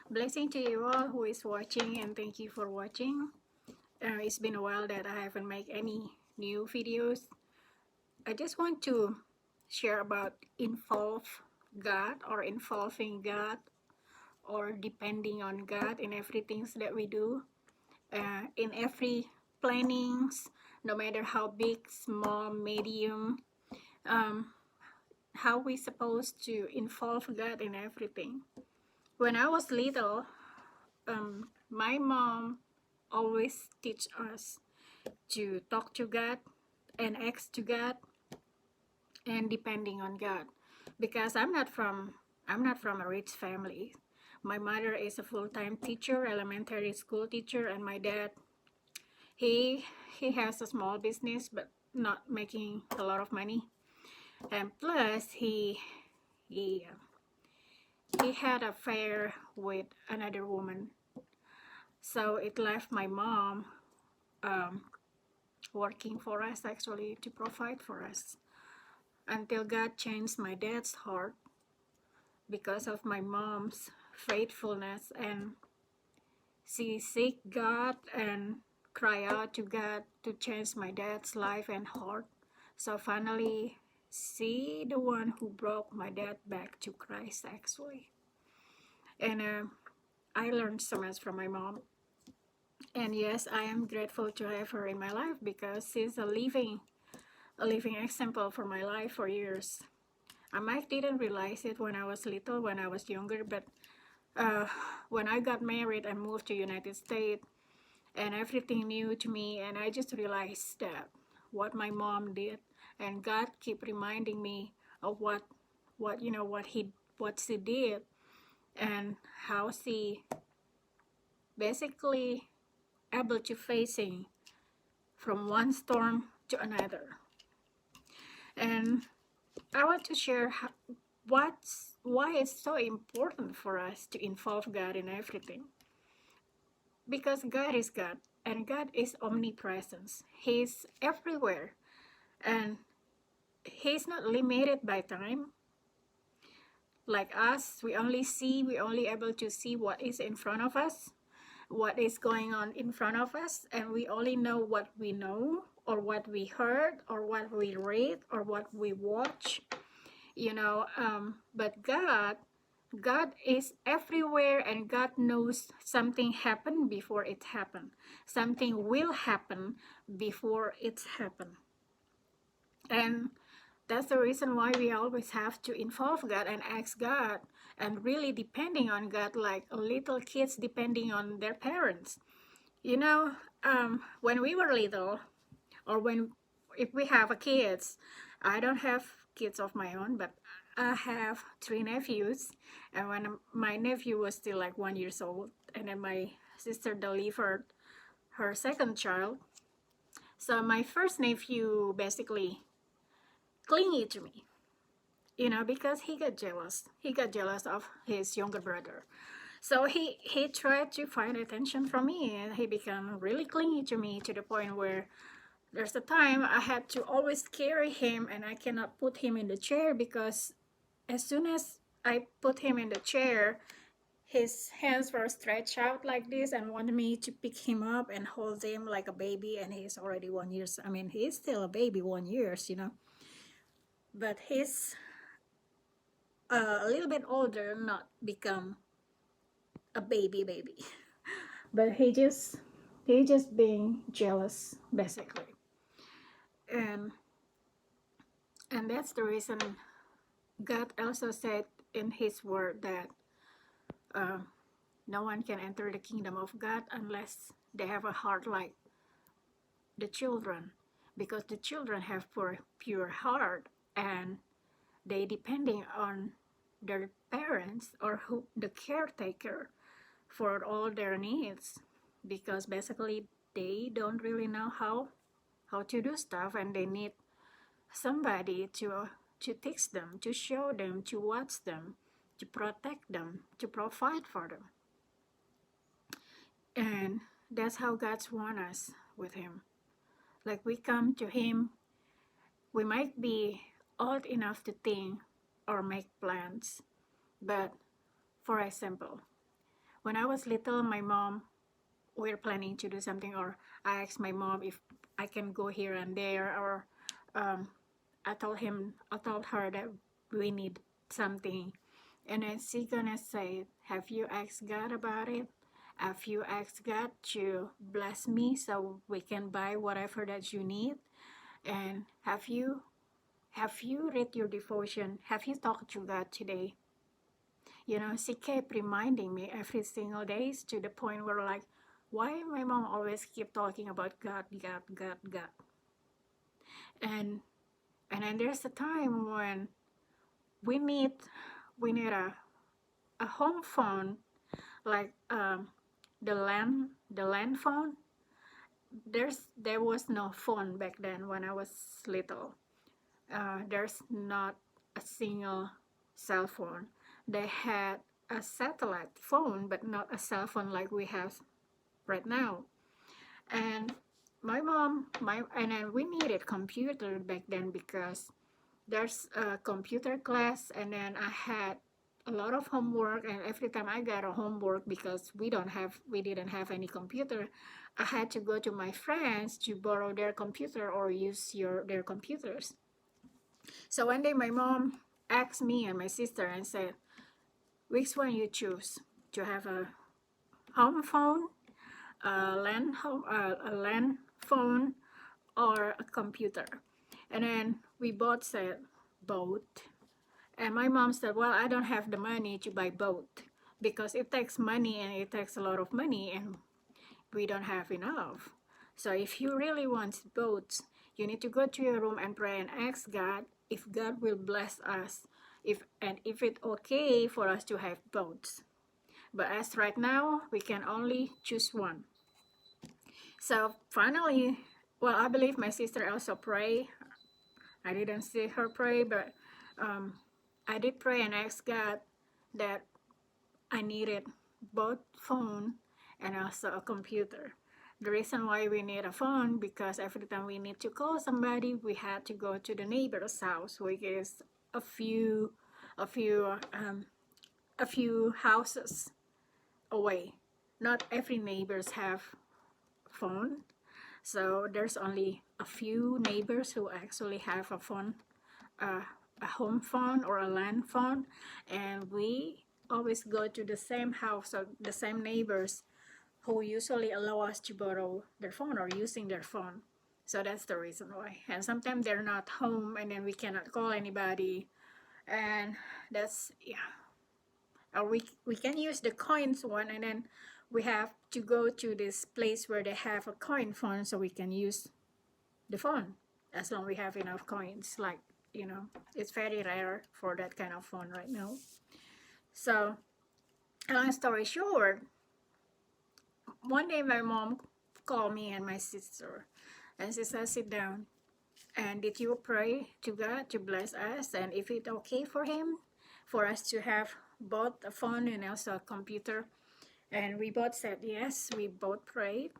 Blessing to you all who is watching, and thank you for watching. It's been a while that I haven't made any new videos. I just want to share about involve God or involving God or depending on God in everything that we do, in every plannings, no matter how big, small, medium, um, how we supposed to involve God in everything. When I was little, my mom always teach us to talk to God and ask to God and depending on God, because I'm not from a rich family. My mother is a full-time teacher, elementary school teacher, and my dad he he has a small business but not making a lot of money. And plus he he had an affair with another woman, so it left my mom um, working for us, actually, to provide for us, until God changed my dad's heart because of my mom's faithfulness, and she seek God and cry out to God to change my dad's life and heart. So finally, she the one who brought my dad back to Christ, actually. And I learned so much from my mom. And yes, I am grateful to have her in my life because she's a living example for my life for years. I might didn't realize it when I was little, when I was younger, but uh, when I got married and moved to United States, and everything new to me, and I just realized that what my mom did, and God keep reminding me of what she did, and how she basically able to facing from one storm to another. And I want to share why it's so important for us to involve God in everything. Because God is God, and God is omnipresence. He's everywhere, and He's not limited by time. Like us, we only able to see what is in front of us, what is going on in front of us, and we only know what we know, or what we heard, or what we read, or what we watch. But God is everywhere, and God knows something happened before it happened. Something will happen before it's happened. And that's the reason why we always have to involve God and ask God, and really depending on God, like little kids depending on their parents. You know, when we were little, or if we have a kids, I don't have kids of my own, but I have three nephews. And when my nephew was still like 1 year old, and then my sister delivered her second child, so my first nephew basically clingy to me, because he got jealous of his younger brother. So he tried to find attention from me, and he became really clingy to me, to the point where there's a time I had to always carry him, and I cannot put him in the chair, because as soon as I put him in the chair, his hands were stretched out like this and wanted me to pick him up and hold him like a baby. And he's already 1 year. I mean, he's still a baby, 1 years. But he's a little bit older, not become a baby. But he just being jealous, basically. And and that's the reason God also said in His Word that uh, no one can enter the kingdom of God unless they have a heart like the children, because the children have pure heart, and they depending on their parents, or the caretaker, for all their needs, because basically they don't really know how to do stuff, and they need somebody to teach them, to show them, to watch them, to protect them, to provide for them. And that's how God's want us with Him. Like, we come to Him, we might be old enough to think or make plans, but for example, when I was little, my mom, we're planning to do something, or I asked my mom if I can go here and there, or um, I told her that we need something, and then she gonna say, "Have you asked God about it? Have you asked God to bless me so we can buy whatever that you need? And have you read your devotion? Have you talked to God today?" You know, she kept reminding me every single day to the point where like, why my mom always keep talking about God, God, God, God. And and then there's a time when we need we need a home phone, like the land phone. There was no phone back then when I was little. There's not a single cell phone. They had a satellite phone, but not a cell phone like we have right now. And and then we needed computer back then because there's a computer class, and then I had a lot of homework, and every time I got a homework, because we didn't have any computer, I had to go to my friends to borrow their computer or use their computers. So one day my mom asked me and my sister and said, which one you choose, to have a home phone, a land phone, or a computer? And then we both said both. And my mom said, well, I don't have the money to buy both because it takes money, and it takes a lot of money, and we don't have enough. So if you really want both, you need to go to your room and pray and ask God if God will bless us, if it's okay for us to have both. But as right now, we can only choose one. So finally, well, I believe my sister also pray. I didn't see her pray, but um, I did pray and ask God that I needed both phone and also a computer. The reason why we need a phone, because every time we need to call somebody, we had to go to the neighbor's house, which is a few, a few, um, a few houses away. Not every neighbors have phone, so there's only a few neighbors who actually have a phone, uh, a home phone or a land phone, and we always go to the same house or the same neighbors who usually allow us to borrow their phone or using their phone. So that's the reason why. And sometimes they're not home, and then we cannot call anybody, and that's, yeah. Or we can use the coins one, and then we have to go to this place where they have a coin phone so we can use the phone as long as we have enough coins. Like, it's very rare for that kind of phone right now. So long story short, one day my mom called me and my sister, and she said, sit down, and did you pray to God to bless us, and if it's okay for him for us to have both a phone and also a computer? And we both said yes. We both prayed.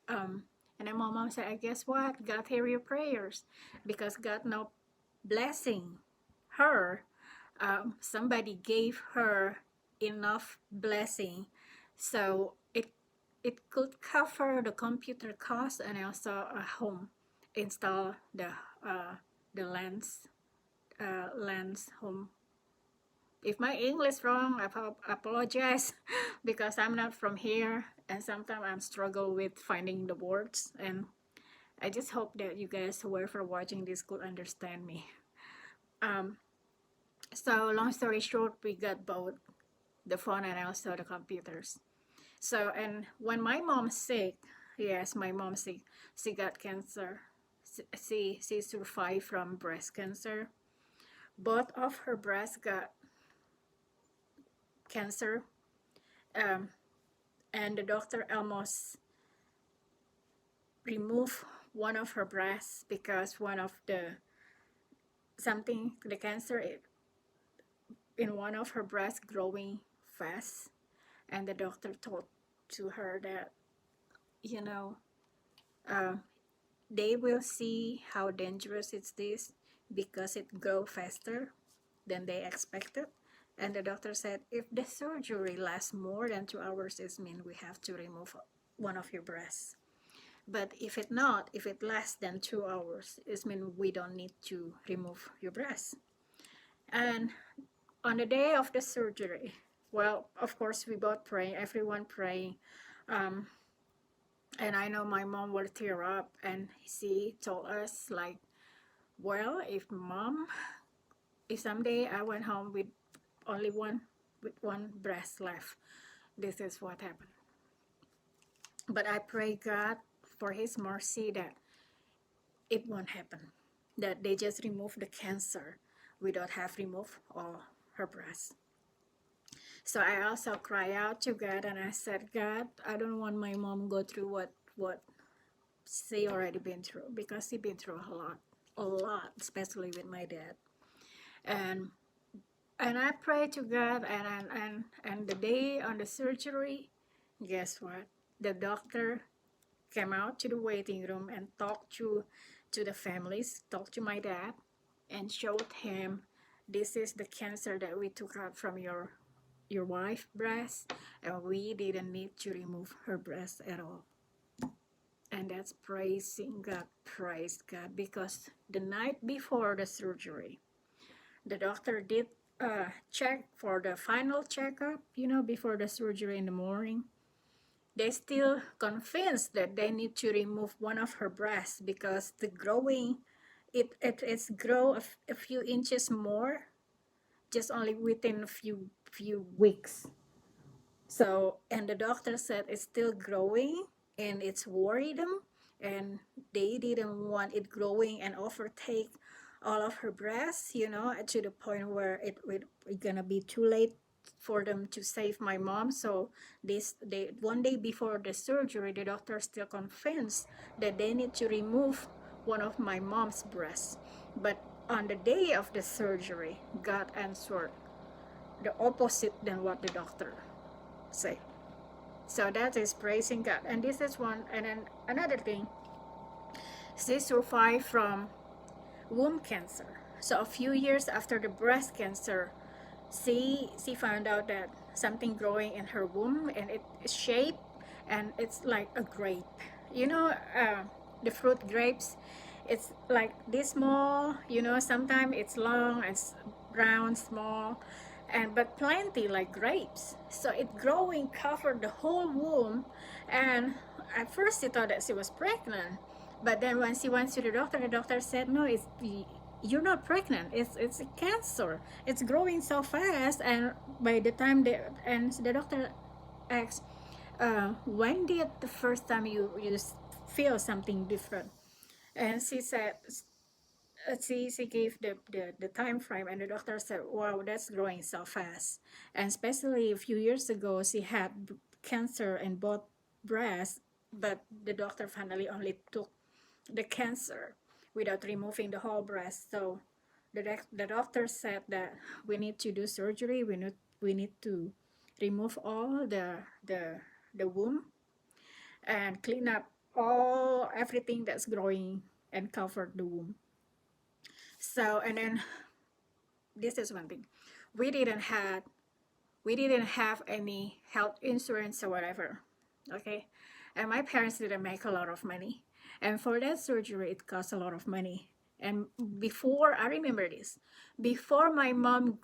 And then my mom said, I guess what? God hear your prayers, because God now blessing her. Somebody gave her enough blessing, so it could cover the computer cost and also a home, install the lens home. If my English wrong, I apologize because I'm not from here, and sometimes I'm struggle with finding the words, and I just hope that you guys, whoever watching this, could understand me. So long story short, we got both the phone and also the computers. So, and when my mom's sick, yes, my mom sick, she got cancer. She survived from breast cancer. Both of her breasts got cancer, um, and the doctor almost removed one of her breasts because one of the cancer in one of her breasts growing fast, and the doctor told to her that, you know, uh, they will see how dangerous it's this because it grow faster than they expected, And the doctor said, if the surgery lasts more than 2 hours, it means we have to remove one of your breasts. But if it lasts than 2 hours, it means we don't need to remove your breast. And on the day of the surgery, well, of course, we both praying, everyone praying. Um, and I know my mom will tear up, and she told us, like, well, if someday I went home with only with one breast left, this is what happened. But I pray God for His mercy that it won't happen, that they just remove the cancer without have removed all her breast. So I also cry out to God, and I said, God, I don't want my mom go through what she already been through, because she been through a lot, especially with my dad. And I pray to God, and the day on the surgery, guess what? The doctor came out to the waiting room and talked to the families, talked to my dad, and showed him, this is the cancer that we took out from your wife's breast, and we didn't need to remove her breast at all. And that's praising God, praise God, because the night before the surgery, the doctor did check for the final checkup, before the surgery in the morning. They still convinced that they need to remove one of her breasts because the growing, it's grow a few inches more, just only within a few weeks. So, and the doctor said it's still growing and it's worried them, and they didn't want it growing and overtake all of her breasts, to the point where it gonna be too late for them to save my mom. So one day before the surgery, the doctor still convinced that they need to remove one of my mom's breasts. But on the day of the surgery, God answered the opposite than what the doctor say. So that is praising God. And this is one. And then another thing, she survived from womb cancer. So a few years after the breast cancer, she found out that something growing in her womb, and it's shaped, and it's like a grape. The fruit grapes, it's like this small, sometimes it's long and brown, small, but plenty like grapes. So it growing covered the whole womb, and at first she thought that she was pregnant, but then when she went to the doctor said, no, you're not pregnant. It's a cancer. It's growing so fast, and by the time the doctor asked, when did the first time you feel something different? And she said, she gave the time frame, and the doctor said, wow, that's growing so fast. And especially a few years ago, she had cancer in both breasts, but the doctor finally only took the cancer without removing the whole breast. So the doctor said that we need to do surgery. We need to remove all the womb and clean up everything that's growing and cover the womb. So, and then this is one thing, we didn't have any health insurance or whatever, okay, and my parents didn't make a lot of money, and for that surgery it cost a lot of money. And before, I remember this, before my mom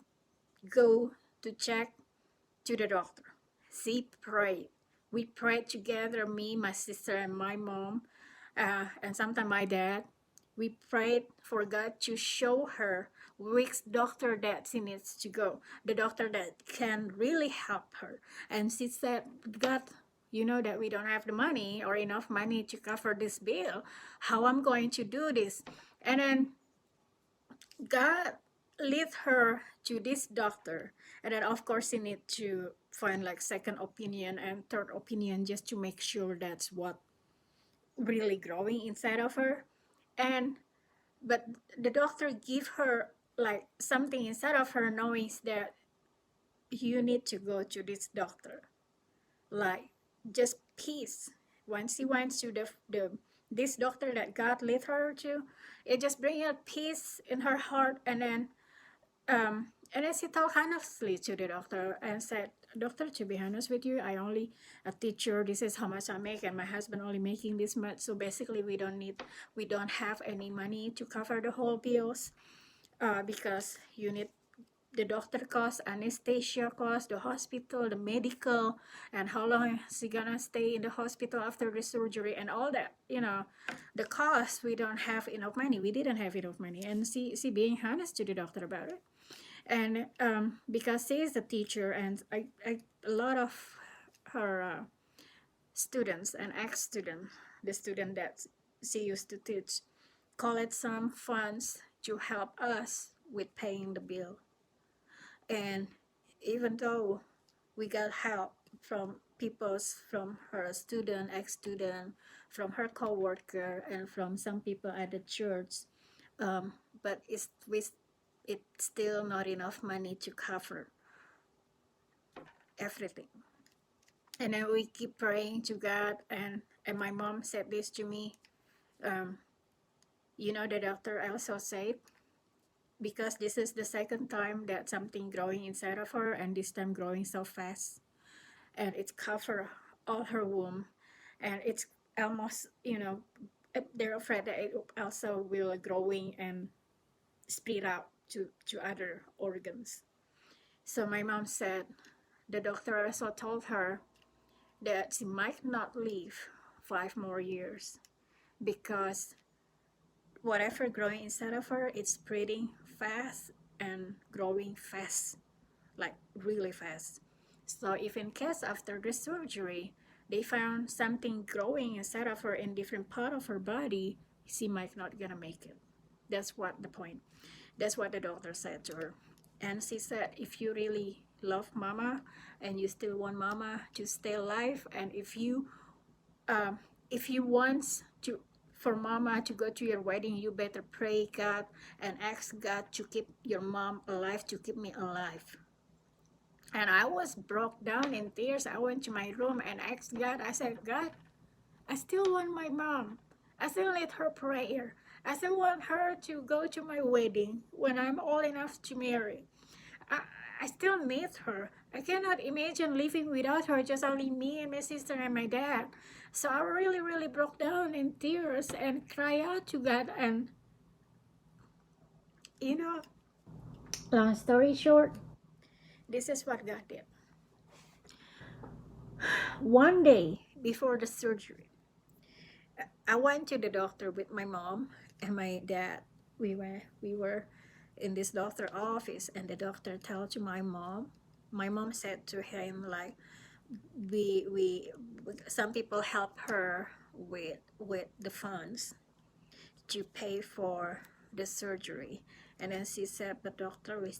go to check to the doctor, she prayed. We prayed together, me, my sister, and my mom, and sometimes my dad. We prayed for God to show her which doctor that she needs to go, the doctor that can really help her. And she said, God, you know that we don't have the money or enough money to cover this bill. How I'm going to do this? And then God lead her to this doctor, and then of course she need to find like second opinion and third opinion just to make sure that's what really growing inside of her. And but the doctor give her like something inside of her, knowing that you need to go to this doctor, like just peace. When she went to the this doctor that God led her to, it just bring her peace in her heart. And then And then she talked honestly to the doctor and said, "Doctor, to be honest with you, I only a teacher. This is how much I make, and my husband only making this much. So basically, we don't have any money to cover the whole bills, because you need the doctor cost, anesthesia cost, the hospital, the medical, and how long is he gonna stay in the hospital after the surgery and all that. The cost. We don't have enough money. We didn't have enough money." And she being honest to the doctor about it. And because she is a teacher, and a lot of her students and ex-student, the student that she used to teach, collect some funds to help us with paying the bill. And even though we got help from from her student, ex-student, from her co-worker, and from some people at the church, but it's still not enough money to cover everything. And then we keep praying to God, and my mom said this to me. The doctor also said, because this is the second time that something growing inside of her, and this time growing so fast, and it's cover all her womb, and it's almost, they're afraid that it also will growing and spread out to other organs. So my mom said the doctor also told her that she might not live 5 more years, because whatever growing inside of her, it's spreading fast and growing fast, like really fast. So if in case after the surgery they found something growing inside of her in different part of her body, she might not gonna make it. That's what the point. That's what the doctor said to her. And she said, if you really love mama and you still want mama to stay alive, and if you want to for mama to go to your wedding, you better pray God and ask God to keep your mom alive, to keep me alive. And I was broke down in tears. I went to my room and asked God. I said, God, I still want my mom. I still need her prayer. I still want her to go to my wedding when I'm old enough to marry. I, I still need her. I cannot imagine living without her, just only me and my sister and my dad. So I really, really broke down in tears and cried out to God. And, you know, long story short, this is what God did. One day before the surgery, I went to the doctor with my mom and my dad. We were in this doctor office, and the doctor told to my mom. My mom said to him, like, we some people help her with the funds to pay for the surgery. And then she said, but doctor, we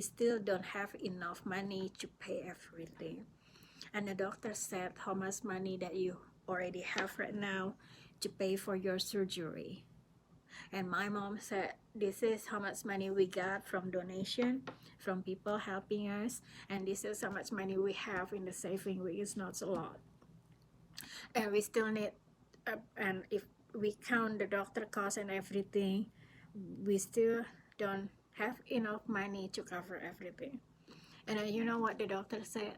still don't have enough money to pay everything. And the doctor said, how much money that you already have right now to pay for your surgery? And my mom said, this is how much money we got from donation, from people helping us, and this is how much money we have in the saving, which is not a lot. And we still need, and if we count the doctor cost and everything, we still don't have enough money to cover everything. And then you know what the doctor said?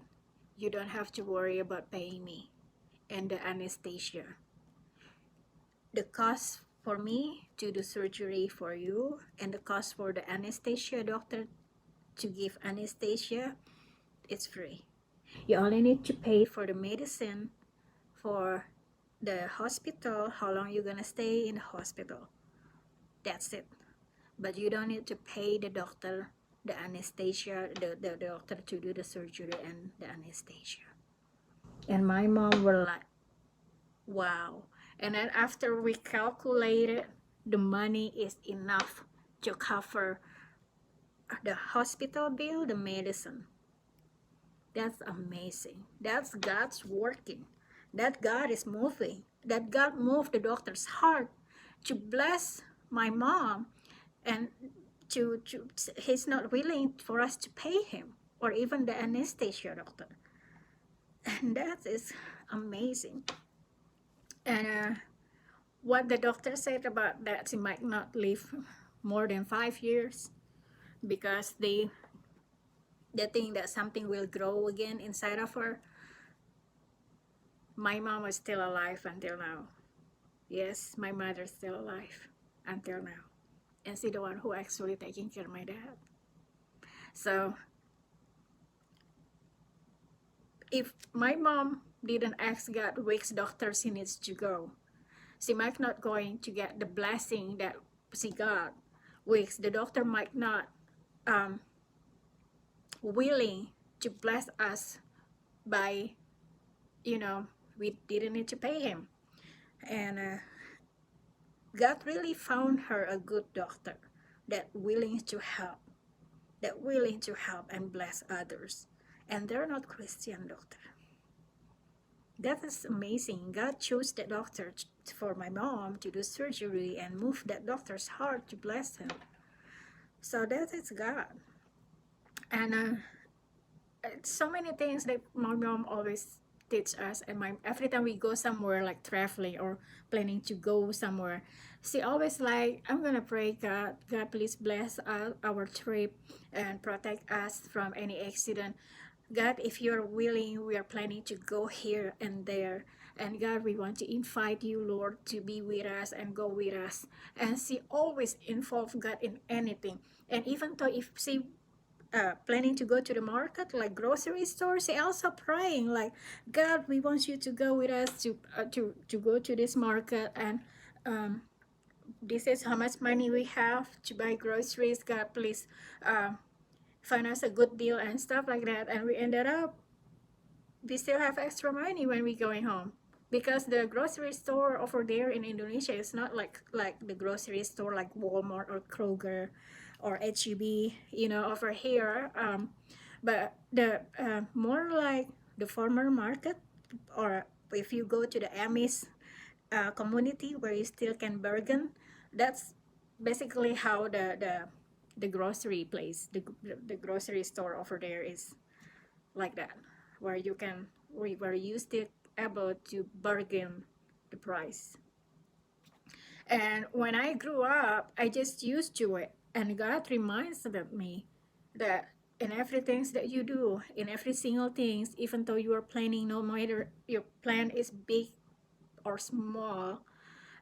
You don't have to worry about paying me and the anesthesia. The cost for me to do surgery for you, and the cost for the anesthesia doctor to give anesthesia, it's free. You only need to pay for the medicine, for the hospital, how long you're gonna stay in the hospital. That's it. But you don't need to pay the doctor, the anesthesia, the doctor to do the surgery and the anesthesia. And my mom were like, wow. And then after we calculated, the money is enough to cover the hospital bill, the medicine. That's amazing. That's God's working. That God is moving. That God moved the doctor's heart to bless my mom, and to he's not willing for us to pay him or even the anesthesia doctor. And that is amazing. And what the doctor said about that, she might not live more than 5 years, because they think that something will grow again inside of her. My mom was still alive until now. Yes, my mother's still alive until now. And she's the one who actually taking care of my dad. So if my mom didn't ask God which doctor she needs to go, she might not going to get the blessing that she got, which the doctor might not um, willing to bless us by, you know, we didn't need to pay him. And God really found her a good doctor that willing to help and bless others. And they're not Christian doctor. That is amazing. God chose the doctor for my mom to do surgery and move that doctor's heart to bless him. So that is God. And so many things that my mom always teach us, and my every time we go somewhere like traveling or planning to go somewhere, she always like, I'm gonna pray, God please bless our trip and protect us from any accident. God, if you're willing, we are planning to go here and there, and God, we want to invite you, Lord, to be with us and go with us. And she always involve God in anything. And even though if she planning to go to the market, like grocery stores, they also praying like, God, we want you to go with us to go to this market, and um, this is how much money we have to buy groceries. God, please find us a good deal and stuff like that. And we ended up, we still have extra money when we going home, because the grocery store over there in Indonesia is not like the grocery store like Walmart or Kroger or HEB, over here. But the more like the farmer market, or if you go to the Amish community where you still can bargain, that's basically how the grocery place, the grocery store over there is like that, where you can where you still able to bargain the price. And when I grew up, I just used to it, and God reminds me that in everything that you do, in every single things, even though you are planning, no matter your plan is big or small,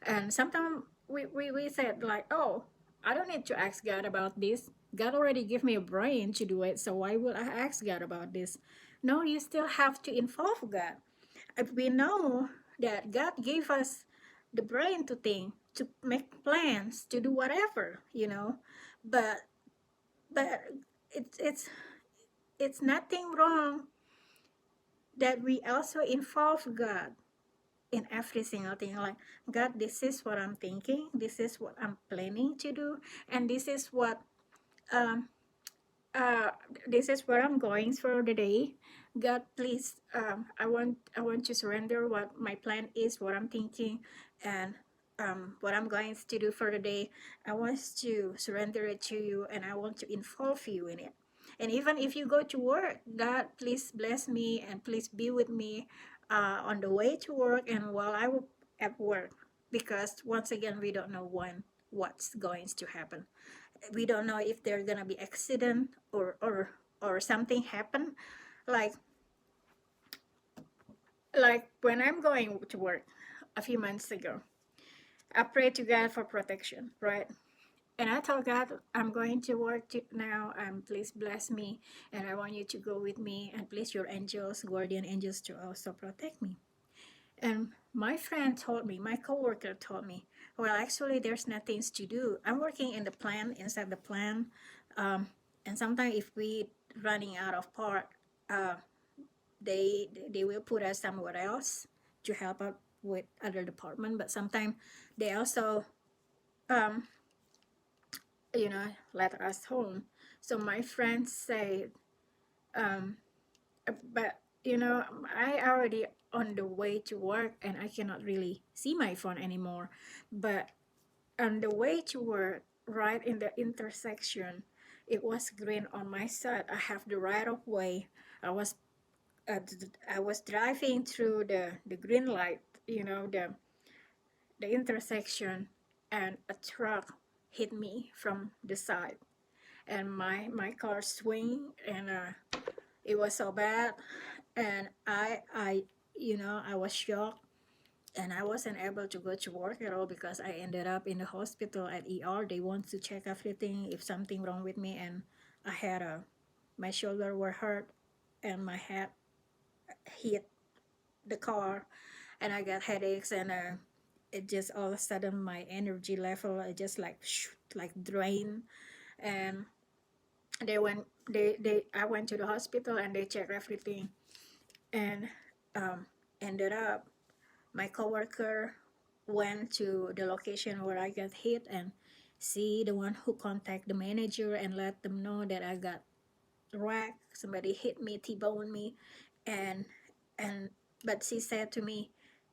and sometimes we said like, oh, I don't need to ask God about this. God already gave me a brain to do it, so why would I ask God about this? No, you still have to involve God. If we know that God gave us the brain to think, to make plans, to do whatever, but but it's nothing wrong that we also involve God in every single thing. Like, God, this is what I'm thinking, this is what I'm planning to do, and um uh this is where I'm going for the day. God, please, I want to surrender what my plan is, what I'm thinking, and what I'm going to do for the day. I want to surrender it to you, and I want to involve you in it. And even if you go to work, God, please bless me and please be with me on the way to work and while at work, because once again, we don't know when what's going to happen. We don't know if there's gonna be accident or something happen, like when I'm going to work a few months ago. I prayed to God for protection, right? And I told God, I'm going to work now, and please bless me, and I want you to go with me, and please your angels, guardian angels, to also protect me. And my friend told me, my coworker told me, well, actually, there's nothing to do. I'm working in the plant, inside the plant, and sometimes if we running out of part, uh, they will put us somewhere else to help out with other department. But sometimes they also, um, let us home. So my friends say, um, but I already on the way to work and I cannot really see my phone anymore. But on the way to work, right in the intersection, it was green on my side. I have the right of way. I was I was driving through the green light, the intersection, and a truck hit me from the side. and my car swing, and it was so bad, and I was shocked, and I wasn't able to go to work at all because I ended up in the hospital at ER. They want to check everything if something wrong with me, and I had my shoulder were hurt, and my head hit the car, and I got headaches, and it just all of a sudden my energy level just like like drained, and they I went to the hospital and they checked everything, and um, ended up my coworker went to the location where I got hit, and see the one who contact the manager and let them know that I got wrecked. Somebody hit me, T-boned me, and and but she said to me,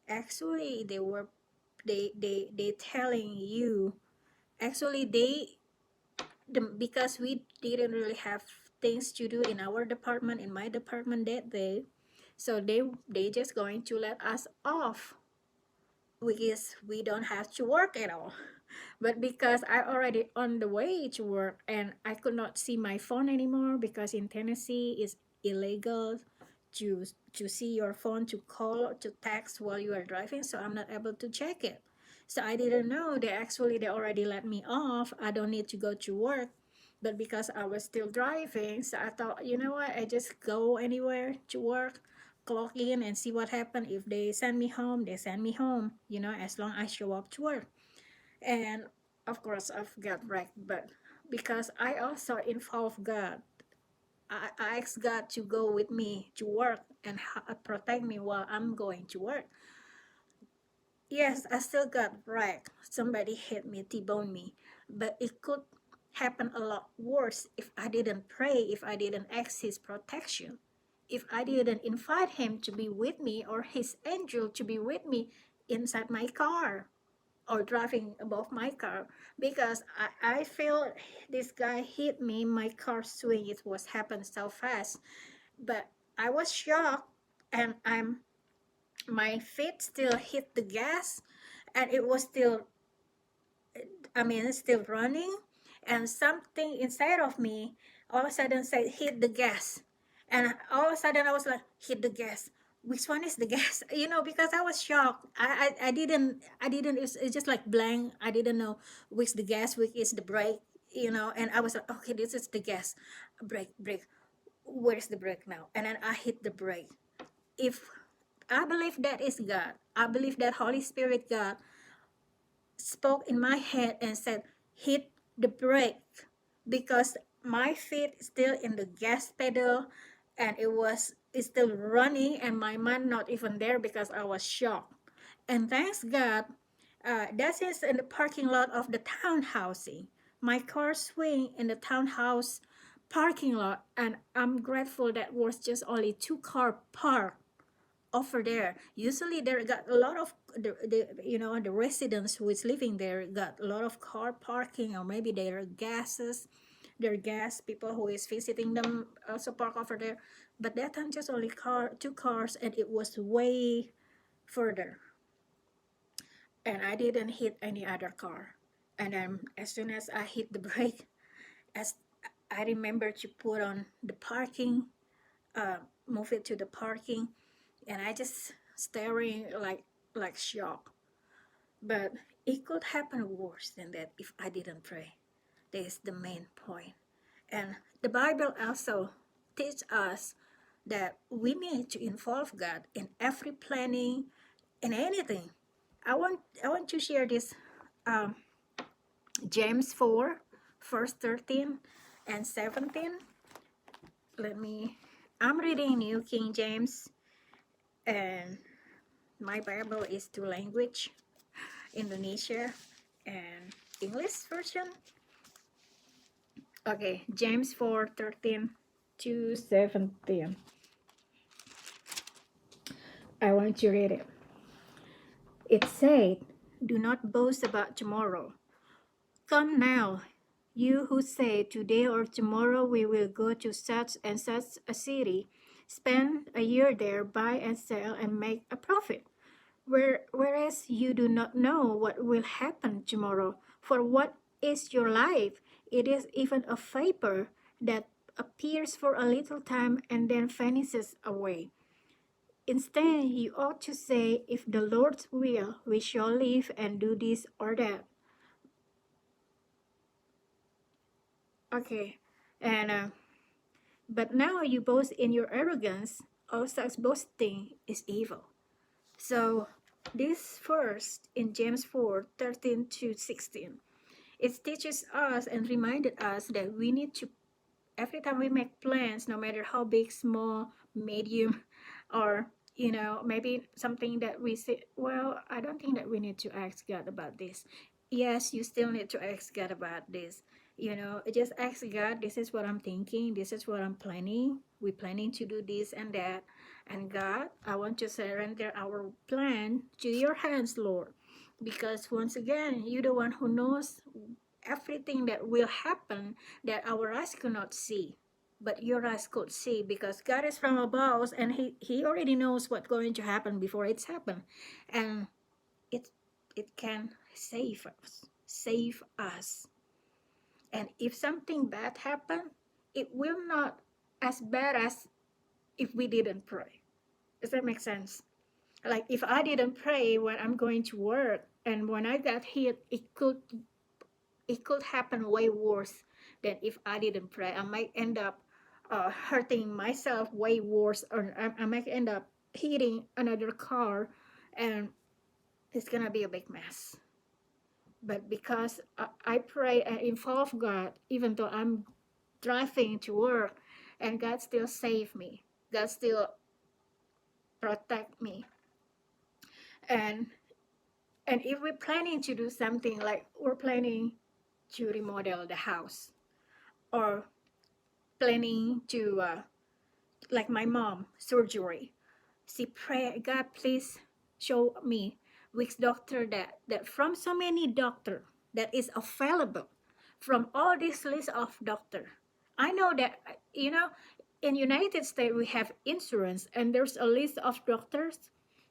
actually they telling you, actually because we didn't really have things to do in our department, in my department that day, so they just going to let us off because we don't have to work at all. But because I already on the way to work and I could not see my phone anymore, because in Tennessee it's illegal to see your phone, to call, to text while you are driving, so I'm not able to check it. So I didn't know they already let me off. I don't need to go to work. But because I was still driving, so I thought, you know what, I just go anywhere to work, clock in and see what happened. If they send me home, they send me home, as long as I show up to work. And of course I've got wrecked, but because I also involve God, I asked God to go with me to work and protect me while I'm going to work. Yes, I still got wrecked. Somebody hit me, T-boned me, but it could happen a lot worse if I didn't pray, if I didn't ask His protection, if I didn't invite Him to be with me or His angel to be with me inside my car or driving above my car, because I feel this guy hit me, my car swing, it was happened so fast, but I was shocked, and my feet still hit the gas, and it was still, I mean, it's still running, and something inside of me all of a sudden said, hit the gas. And all of a sudden I was like, hit the gas. Which one is the gas? Because I was shocked. I didn't, it's just like blank. I didn't know which the gas, which is the brake, and I was like, okay, this is the gas. Brake. Where's the brake now? And then I hit the brake. If I believe that is God, I believe that Holy Spirit God spoke in my head and said, hit the brake, because my feet still in the gas pedal, and it's still running, and my mind not even there because I was shocked. And thanks God, that is in the parking lot of the townhousing. My car swing in the townhouse parking lot, and I'm grateful that was just only two car parked over there. Usually there got a lot of the residents who is living there got a lot of car parking, or maybe their gas people who is visiting them also park over there. But that time just only two cars, and it was way further, and I didn't hit any other car. And then as soon as I hit the brake, as I remember to put on the parking, move it to the parking, and I just staring like shocked. But it could happen worse than that if I didn't pray. That is the main point. And the Bible also teaches us that we need to involve God in every planning, in anything. I want to share this, um, James 4, verse 13 and 17. Let me. I'm reading New King James, and my Bible is two language, Indonesia and English version. Okay, James 4:13 to 17. I want to read it. It said, do not boast about tomorrow. Come now, you who say, today or tomorrow we will go to such and such a city, spend a year there, buy and sell, and make a profit. Whereas you do not know what will happen tomorrow. For what is your life? It is even a vapor that appears for a little time and then vanishes away. Instead, you ought to say, if the Lord's will, we shall live and do this or that. Okay, and but now you boast in your arrogance. All such boasting is evil. So, this verse in James 4:13 to 16, it teaches us and reminded us that we need to, every time we make plans, no matter how big, small, medium, or maybe something that we say, well, I don't think that we need to ask God about this. Yes, you still need to ask God about this. Just ask God, this is what I'm thinking, this is what I'm planning. We're planning to do this and that. And God, I want to surrender our plan to your hands, Lord. Because once again, you're the one who knows everything that will happen that our eyes cannot see, but your eyes could see, because God is from above and he already knows what's going to happen before it's happened. And it it can save us. And if something bad happen, it will not as bad as if we didn't pray. Does that make sense? Like if I didn't pray when I'm going to work, and when I got hit, it could happen way worse than if I didn't pray. I might end up hurting myself way worse, or I might end up hitting another car, and it's gonna be a big mess. But because I pray and involve God, even though I'm driving to work, and God still save me, God still protect me. And and if we're planning to do something, like we're planning to remodel the house, or planning to like my mom surgery, she pray, God, please show me which doctor that from so many doctor that is available, from all this list of doctor. I know that in United States we have insurance, and there's a list of doctors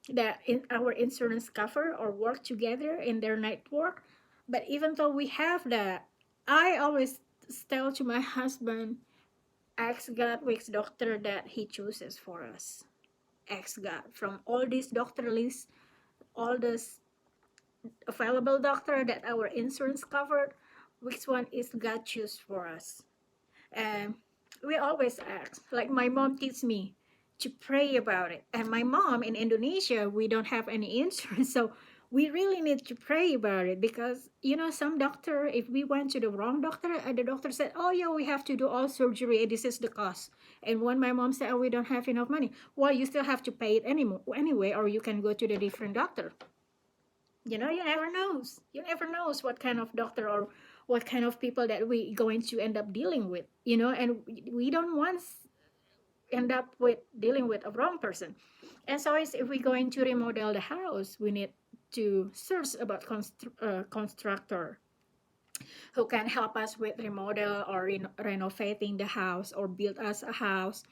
that in our insurance cover or work together in their network. But even though we have that, I always tell to my husband, ask God which doctor that He chooses for us. Ask God from all these doctor lists, all this available doctor that our insurance covered, which one is God choose for us? And we always ask. Like my mom teaches me to pray about it. And my mom in Indonesia, we don't have any insurance, so we really need to pray about it, because some doctor, if we went to the wrong doctor, and the doctor said, oh yeah, we have to do all surgery, this is the cost. And when my mom said, oh, we don't have enough money, well, you still have to pay it anyway, or you can go to the different doctor. You never knows what kind of doctor or what kind of people that we going to end up dealing with, and we don't want end up with dealing with a wrong person. And so if we're going to remodel the house, we need to search about constructor who can help us with remodel or renovating the house or build us a house.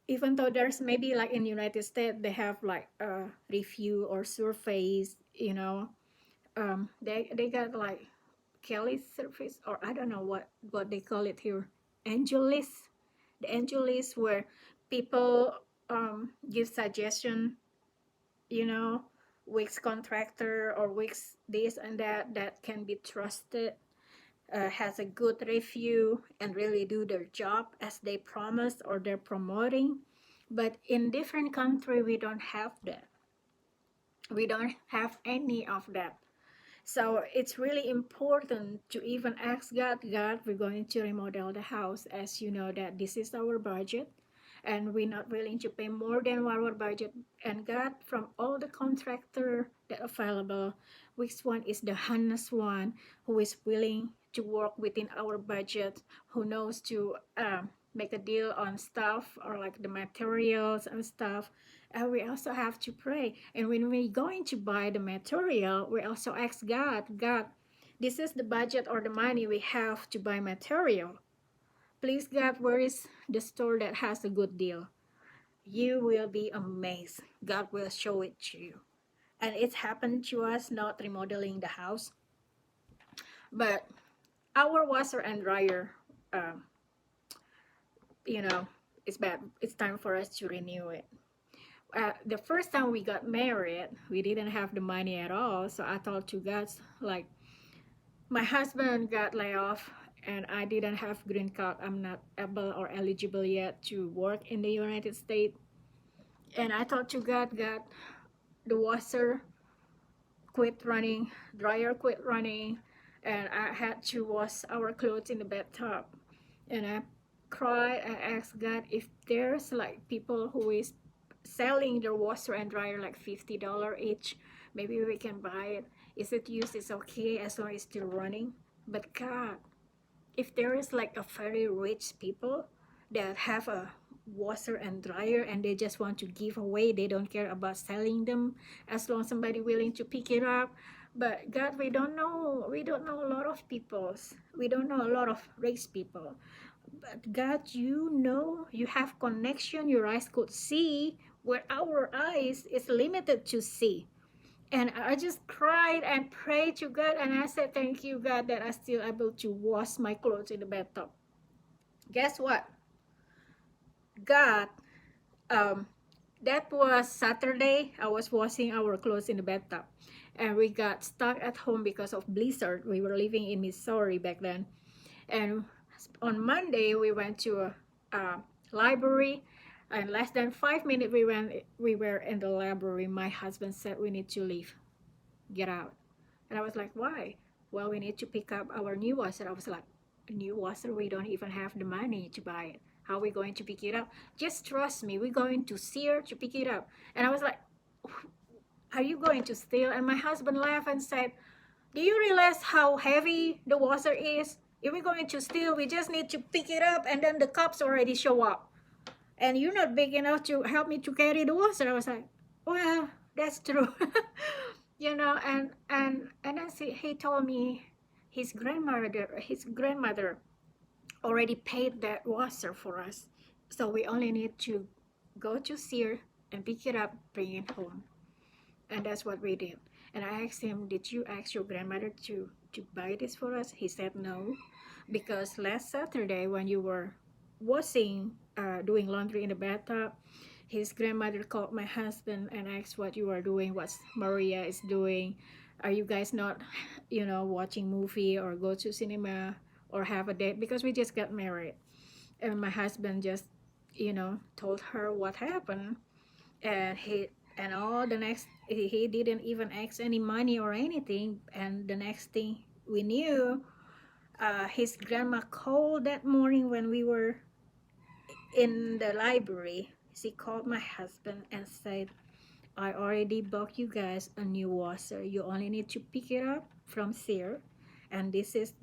Even though there's maybe like in United States, they have like a review or surveys, they got like Kelly service, or I don't know what they call it here, Angelis, the Angelis, where people give suggestion, you know, which contractor or which this and that can be trusted, has a good review and really do their job as they promised or they're promoting. But in different country, we don't have that. We don't have any of that. So it's really important to even ask God, God, we're going to remodel the house, as you know that this is our budget, and we're not willing to pay more than our budget. And God, from all the contractor that are available, which one is the honest one, who is willing to work within our budget, who knows to make a deal on stuff or like the materials and stuff. And we also have to pray. And when we're going to buy the material, we also ask God, God, this is the budget or the money we have to buy material. Please, God, where is the store that has a good deal? You will be amazed. God will show it to you. And it's happened to us, not remodeling the house, but our washer and dryer, um, you know, it's bad. It's time for us to renew it. The first time we got married, we didn't have the money at all. So I thought to God, like, my husband got laid off and I didn't have green card. I'm not able or eligible yet to work in the United States. And I thought to God, God, the washer quit running, dryer quit running, and I had to wash our clothes in the bathtub. And I cried. I asked God if there's like people who is selling their washer and dryer like $50 each. Maybe we can buy it. Is it used? It's okay as long as it's still running. But God, if there is like a very rich people that have a washer and dryer and they just want to give away, they don't care about selling them as long as somebody willing to pick it up. But God, we don't know a lot of peoples, we don't know a lot of race people. But God, you know, you have connection, your eyes could see where our eyes is limited to see. And I just cried and prayed to God, and I said, thank you, God, that I still able to wash my clothes in the bathtub. Guess what? God, um, that was Saturday. I was washing our clothes in the bathtub, and we got stuck at home because of blizzard. We were living in Missouri back then, and on Monday we went to a library, and less than 5 minutes we were in the library. My husband said we need to leave, get out. And I was like, why? Well, we need to pick up our new washer. I was like, a new washer? We don't even have the money to buy it. How are we going to pick it up? Just trust me. We're going to Sear to pick it up. And I was like, are you going to steal? And my husband laughed and said, do you realize how heavy the washer is? If we're going to steal, we just need to pick it up and then the cops already show up. And you're not big enough to help me to carry the washer. I was like, well, that's true. And then he told me his grandmother already paid that washer for us, so we only need to go to Sear and pick it up, bring it home. And that's what we did. And I asked him, did you ask your grandmother to buy this for us? He said no, because last Saturday when you were washing, doing laundry in the bathtub, his grandmother called my husband and asked what you are doing, what Maria is doing. Are you guys not, watching movie or go to cinema or have a date? Because we just got married. And my husband just, told her what happened. And all the next, he didn't even ask any money or anything. And the next thing we knew, his grandma called that morning when we were in the library. She called my husband and said, I already bought you guys a new washer. You only need to pick it up from Sear. And this is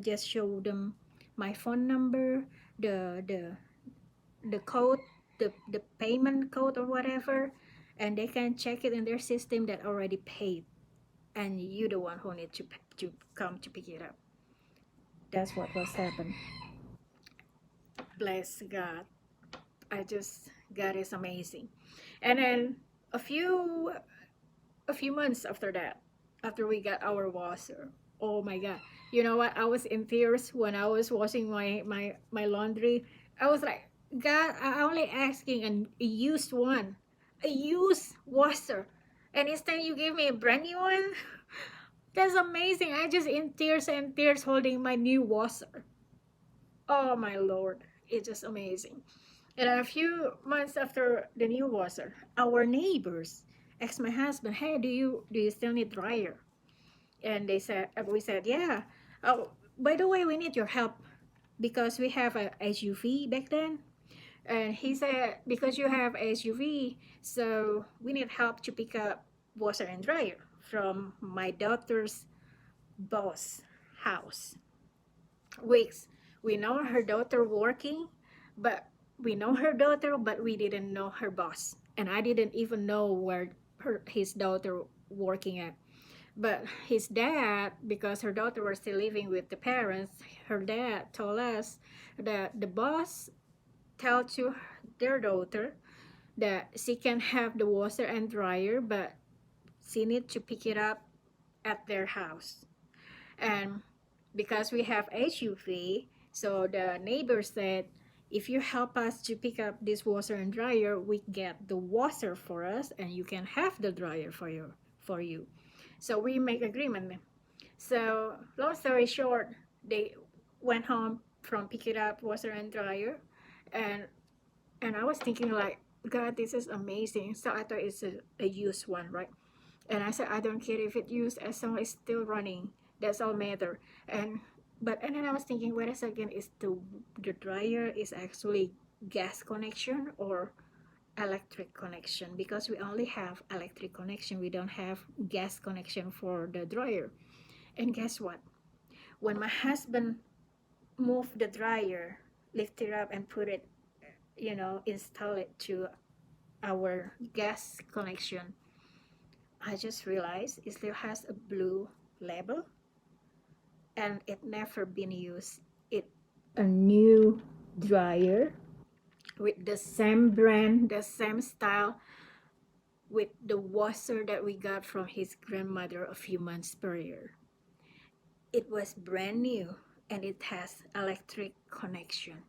just show them my phone number, the code, the payment code or whatever, and they can check it in their system that already paid. And you the one who need to come to pick it up. That's what was happened. Bless God. God is amazing. And then a few months after that, after we got our washer, oh my God, you know what? I was in tears when I was washing my laundry. I was like, God, I only asking a used one, a used washer, and instead you give me a brand new one. That's amazing. I just in tears and tears holding my new washer. Oh my Lord, it's just amazing. And a few months after the new washer, our neighbors asked my husband, "Hey, do you still need dryer?" And we said, "Yeah." Oh, by the way, we need your help because we have a SUV back then. And he said, because you have SUV, so we need help to pick up washer and dryer from my daughter's boss house. Weeks. We know her daughter working, but we didn't know her boss. And I didn't even know where his daughter working at. But his dad, because her daughter was still living with the parents, her dad told us that the boss tell to their daughter that she can have the washer and dryer, but she need to pick it up at their house. And because we have HUV. So the neighbor said, if you help us to pick up this washer and dryer, we get the washer for us, and you can have the dryer for you. So we make agreement. So long story short, they went home from pick it up washer and dryer, and I was thinking like, God, this is amazing. So I thought it's a used one, right? And I said, I don't care if it used, as long as it's still running. That's all matter. And and then I was thinking, wait a second, is the dryer is actually gas connection or electric connection? Because we only have electric connection, we don't have gas connection for the dryer. And guess what? When my husband moved the dryer, lift it up and put it, install it to our gas connection, I just realized it still has a blue label and it never been used. It a new dryer with the same brand, the same style, with the washer that we got from his grandmother a few months prior. It was brand new and it has electric connection.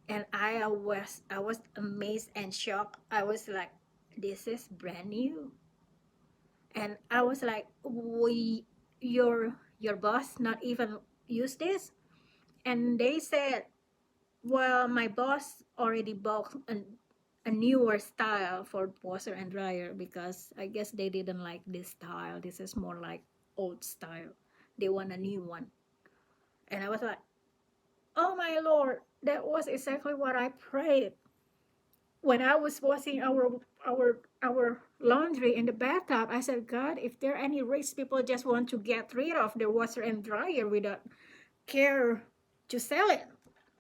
And I was amazed and shocked. I was like, this is brand new. And I was like, we your boss not even use this? And they said, well, my boss already bought a newer style for washer and dryer, because I guess they didn't like this style. This is more like old style. They want a new one. And I was like, oh my Lord, that was exactly what I prayed when I was washing our laundry in the bathtub. I said, God, if there are any rich people just want to get rid of their washer and dryer without care to sell it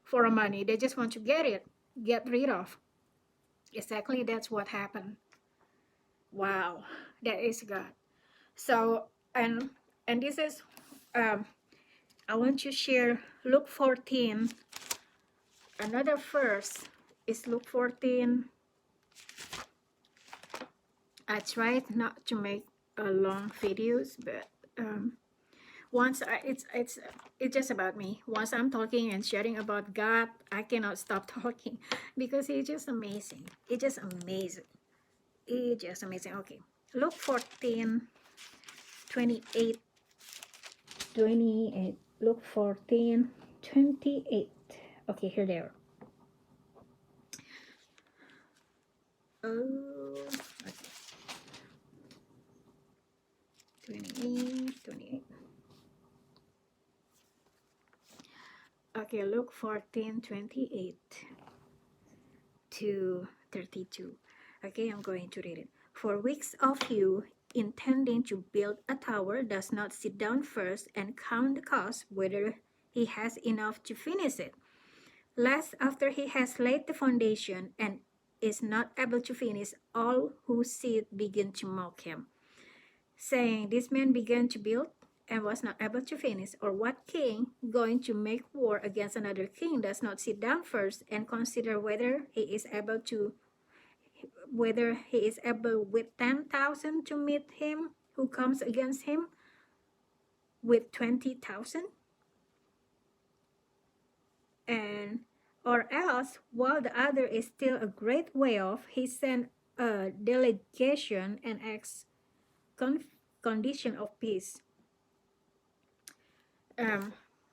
for money, they just want to get rid of. Exactly, that's what happened. Wow, that is God. So and this is I want to share Luke 14. Another verse is Luke 14. I tried not to make long videos, but it's just about me. Once I'm talking and sharing about God, I cannot stop talking because He's just amazing. It's just amazing. It's just amazing. Okay, Luke 14, 28, 28. Luke 14, 28. Okay, here they are. Oh, okay. 28, 28. Okay, Luke 14, 28 to 32. Okay, I'm going to read it. For which of you, intending to build a tower, does not sit down first and count the cost, whether he has enough to finish it? Lest after he has laid the foundation and is not able to finish, all who see it begin to mock him, saying, this man began to build and was not able to finish. Or what king, going to make war against another king, does not sit down first and consider whether he is able with 10,000 to meet him who comes against him with 20,000? And or else, while the other is still a great way off, he sent a delegation and asks condition of peace.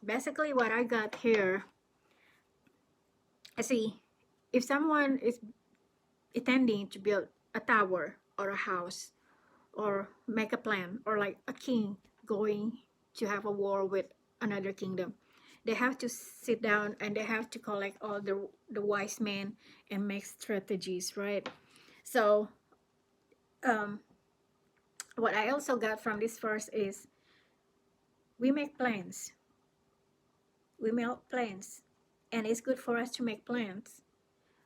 Basically what I got here, I see, if someone is intending to build a tower or a house or make a plan, or like a king going to have a war with another kingdom, they have to sit down and they have to collect all the wise men and make strategies, right? So what I also got from this verse is, we make plans, and it's good for us to make plans,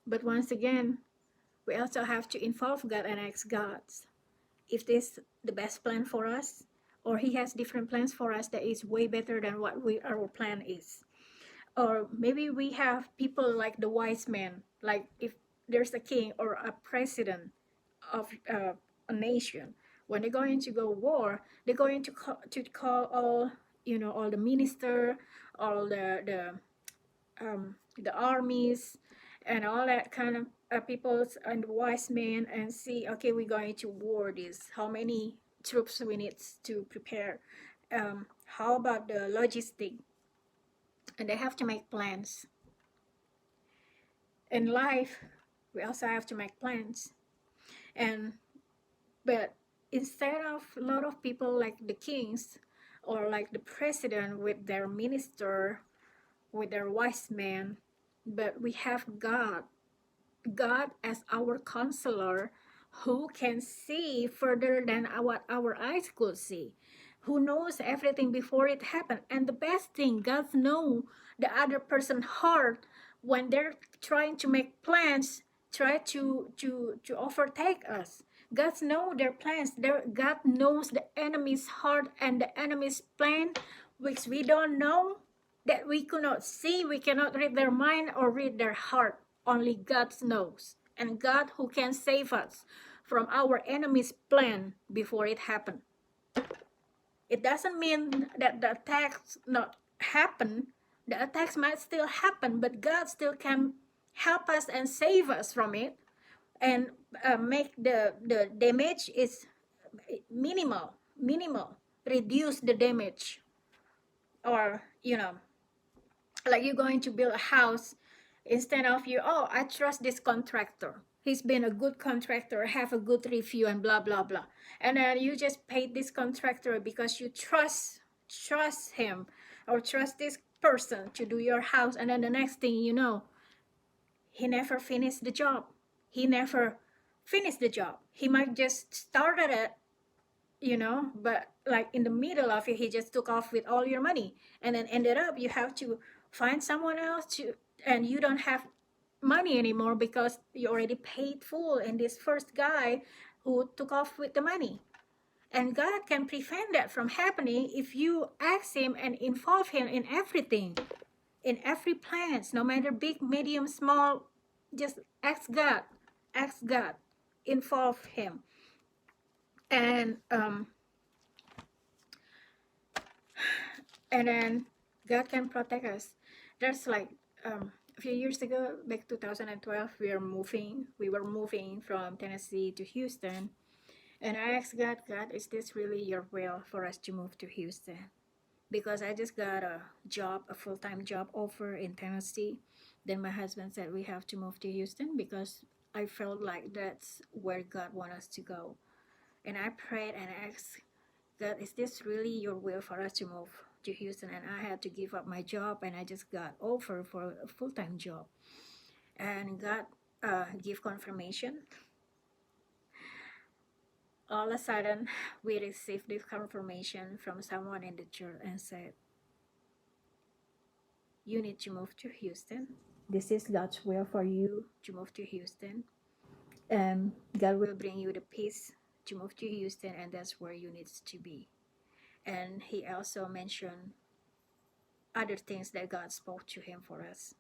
but once again, we also have to involve God and ask God if this the best plan for us, or He has different plans for us that is way better than what our plan is. Or maybe we have people like the wise men, like if there's a king or a president of a nation, when they're going to go war, they're going to call all all the minister, all the armies, and all that kind of peoples and wise men, and see, okay, we're going to war this. How many troops we need to prepare? How about the logistic? And they have to make plans. In life, we also have to make plans. And but instead of a lot of people like the kings or like the president with their minister, with their wise men, but we have God as our counselor, who can see further than what our eyes could see, who knows everything before it happened. And the best thing, God knows the other person's heart when they're trying to make plans, try to overtake us. God knows their plans. God knows the enemy's heart and the enemy's plan, which we don't know, that we cannot see. We cannot read their mind or read their heart. Only God knows. And God who can save us from our enemy's plan before it happened. It doesn't mean that the attacks not happen. The attacks might still happen, but God still can help us and save us from it, and make the damage is minimal, reduce the damage. Or like you're going to build a house, instead of I trust this contractor, he's been a good contractor, have a good review and blah blah blah, and then you just paid this contractor because you trust him or trust this person to do your house, and then the next thing you know, he never finished the job. He might just started it, but like in the middle of it, he just took off with all your money, and then ended up you have to find someone else to, and you don't have money anymore because you already paid full in this first guy who took off with the money. And God can prevent that from happening if you ask him and involve him in everything, in every plans, no matter big, medium, small. Just ask God, involve him. And then God can protect us. There's like a few years ago, back 2012, we were moving from Tennessee to Houston, and I asked God, is this really your will for us to move to Houston? Because I just got a full-time job offer in Tennessee. Then my husband said we have to move to Houston because I felt like that's where God wants us to go. And I prayed and asked God, is this really your will for us to move to Houston? And I had to give up my job, and I just got offer for a full-time job. And God give confirmation. All of a sudden, we received this confirmation from someone in the church and said, you need to move to Houston. This is God's will for you to move to Houston. And God will bring you the peace to move to Houston, and that's where you need to be. And he also mentioned other things that God spoke to him for us.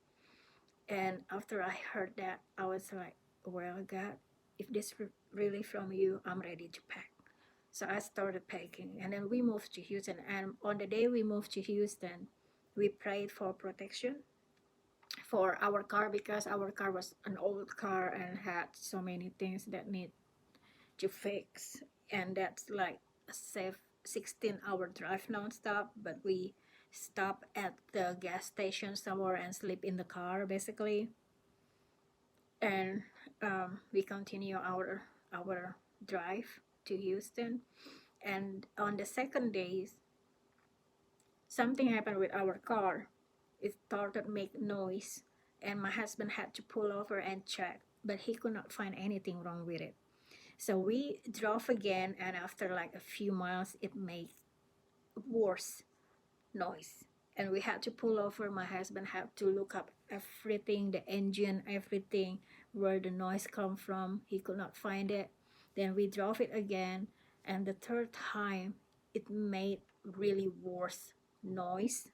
And after I heard that, I was like, well, God, if this really from you, I'm ready to pack. So I started packing, and then we moved to Houston. And on the day we moved to Houston, we prayed for protection for our car, because our car was an old car and had so many things that need to fix. And that's like a safe 16-hour drive nonstop, but we stop at the gas station somewhere and sleep in the car basically. And we continue our drive to Houston. And on the second day, something happened with our car. It started to make noise, and my husband had to pull over and check, but he could not find anything wrong with it. So we drove again, and after like a few miles, it made worse noise, and we had to pull over. My husband had to look up everything, the engine, everything, where the noise come from. He could not find it. Then we drove it again, and the third time it made really worse noise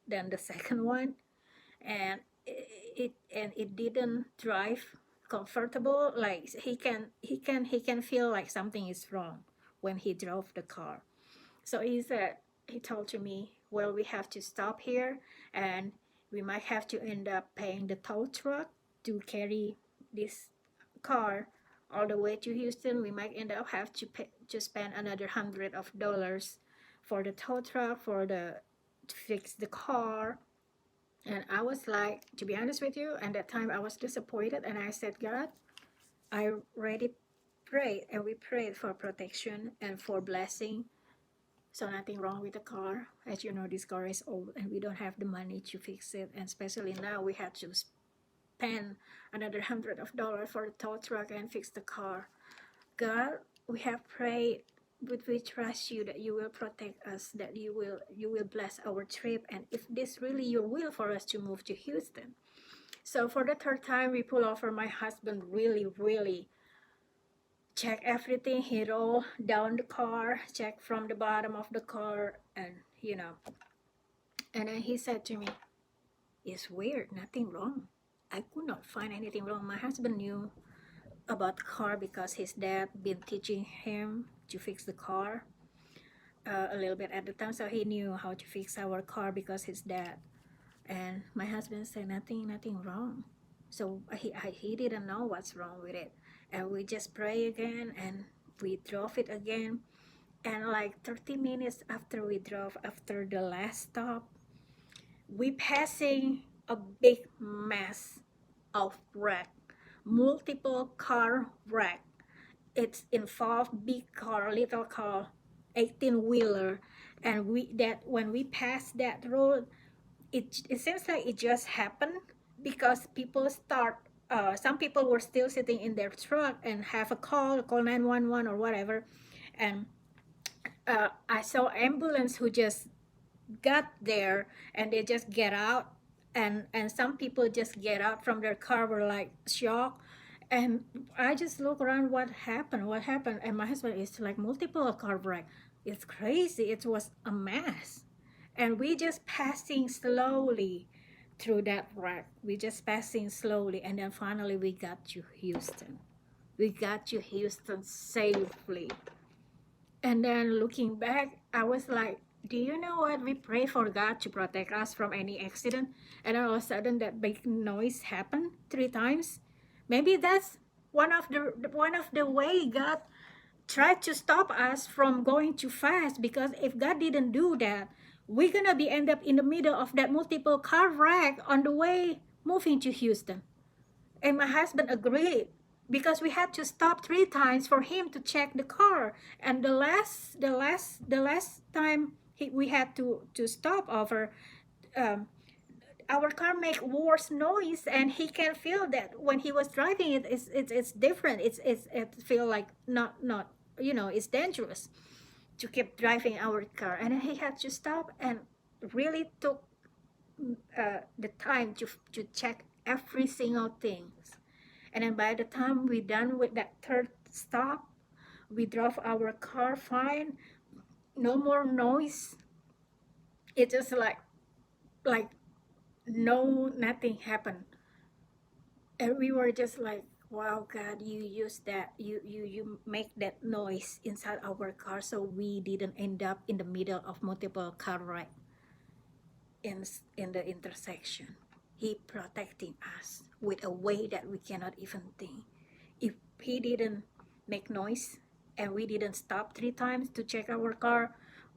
than the second one. And it didn't drive comfortable. Like he can feel like something is wrong when he drove the car. So he said, he told to me, well, we have to stop here, and we might have to end up paying the tow truck to carry this car all the way to Houston. We might end up have to pay, to spend another $100 for the tow truck, for the to fix the car. And I was like, to be honest with you, and that time I was disappointed, and I said, God, I already prayed, and we prayed for protection and for blessing. So nothing wrong with the car. As you know, this car is old and we don't have the money to fix it. And especially now we have to spend another $100 for the tow truck and fix the car. God, we have prayed, but we trust you that you will protect us, that you will bless our trip, and if this really your will for us to move to Houston. So for the third time we pull over, my husband really check everything. He rolled down the car, check from the bottom of the car, and and then he said to me, it's weird, nothing wrong. I could not find anything wrong. My husband knew about the car because his dad been teaching him to fix the car a little bit at the time, so he knew how to fix our car because his dad. And my husband said nothing wrong. So he didn't know what's wrong with it, and we just pray again, and we drove it again. And like 30 minutes after we drove, after the last stop, we passing a big mess of wreck, multiple car wreck. It's involved big car, little car, 18-wheeler. And when we passed that road, it seems like it just happened because people start some people were still sitting in their truck and have a call 911 or whatever. And I saw ambulance who just got there, and they just get out, and some people just get out from their car, were like shocked. And I just look around, what happened, and my husband is like, multiple car wreck. It's crazy, it was a mess. And we just passing slowly through that wreck, we just passing slowly, and then finally we got to Houston. We got to Houston safely. And then looking back, I was like, do you know what? We pray for God to protect us from any accident. And all of a sudden that big noise happened 3 times. Maybe that's one of the way God tried to stop us from going too fast. Because if God didn't do that, we're gonna be end up in the middle of that multiple car wreck on the way moving to Houston. And my husband agreed, because we had to stop 3 times for him to check the car. And the last time we had to stop over, our car make worse noise, and he can feel that when he was driving it. It's different. It feel like not it's dangerous to keep driving our car. And he had to stop and really took the time to check every single thing. And then by the time we done with that third stop, we drove our car fine, no more noise. It just like nothing happened. And we were just like, wow, God, you use that, you make that noise inside our car, so we didn't end up in the middle of multiple car wreck in the intersection. He protecting us with a way that we cannot even think. If he didn't make noise and we didn't stop 3 times to check our car,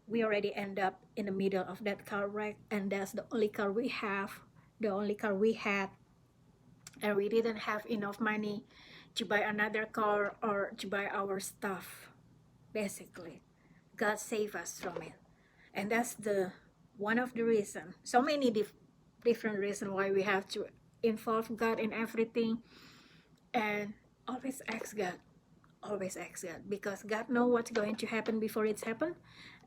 we already end up in the middle of that car wreck. And that's the only car we have, the only car we had. And we didn't have enough money to buy another car or to buy our stuff. Basically, God saved us from it. And that's the one of the reason, so many different reasons why we have to involve God in everything. And always ask God, because God know what's going to happen before it's happened.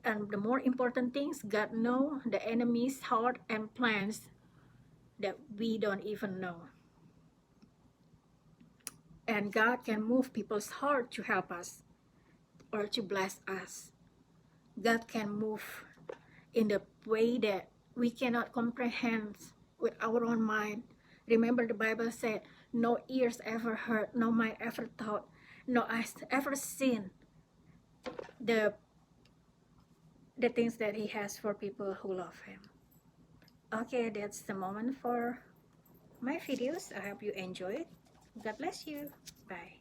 And the more important things, God know the enemy's heart and plans that we don't even know. And God can move people's heart to help us or to bless us. God can move in the way that we cannot comprehend with our own mind. Remember, the Bible said, no ears ever heard, no mind ever thought, no eyes ever seen the the things that He has for people who love Him. Okay, that's the moment for my videos. I hope you enjoyed. God bless you. Bye.